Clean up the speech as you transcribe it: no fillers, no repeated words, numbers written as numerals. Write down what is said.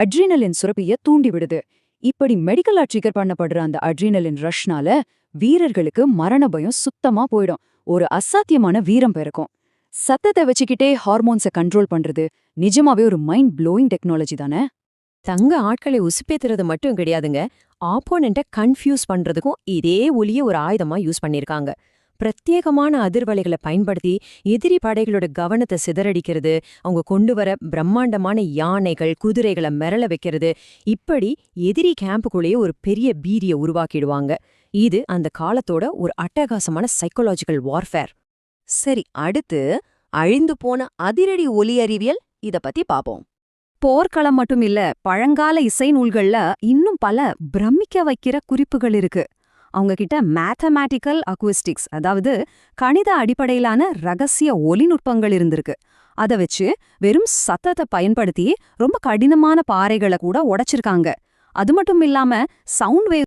Adrenaline சுரப்பிய தூண்டி விடுது. இப்படி மெடிக்கலா ட்ரிகர் பண்ணப்படுற அந்த அட்ரினலின் ரஷ்னால வீரர்களுக்கு மரண பயம் சுத்தமா போயிடும். ஒரு அசாத்தியமான வீரம் பிறக்கும். சத்தத்தை வச்சுக்கிட்டே ஹார்மோன்ஸை கண்ட்ரோல் பண்றது நிஜமாவே ஒரு மைண்ட் ப்ளோயிங் டெக்னாலஜி தானே. தங்க ஆட்களை உசுப்பேத்துறது மட்டும் கிடையாதுங்க, ஆப்போனண்ட்டை கன்ஃபியூஸ் பண்றதுக்கும் இதே ஒலிய ஒரு ஆயுதமா யூஸ் பண்ணிருக்காங்க. பிரத்யேகமான அதிர்வலைகளை பயன்படுத்தி எதிரி படைகளோட கவனத்தை சிதறடிக்கிறது, அவங்க கொண்டு வர பிரம்மாண்டமான யானைகள் குதிரைகளை மிரள வைக்கிறது, இப்படி எதிரி கேம்புக்குள்ளேயே ஒரு பெரிய பீதியை உருவாக்கிடுவாங்க. இது அந்த காலத்தோட ஒரு அட்டகாசமான சைக்கோலாஜிக்கல் வார்ஃபேர். சரி, அடுத்து அழிந்து போன அதிரடி ஒலி அறிவியல் இத பத்தி பாப்போம். போர்க்களம் மட்டும் இல்ல, பழங்கால இசை நூல்கள்ல இன்னும் பல பிரமிக்க வைக்கிற குறிப்புகள் இருக்கு. அவங்க கிட்ட மேத்தமேட்டிக்கல் அக்விஸ்டிக்ஸ், அதாவது கணித அடிப்படையிலான ரகசிய ஒலிநுட்பங்கள் இருந்திருக்கு. அதை வச்சு வெறும் சத்தத்தை பயன்படுத்தி ரொம்ப கடினமான பாறைகளை கூட உடைச்சிருக்காங்க. அது மட்டும் இல்லாம சவுண்ட் வேவ்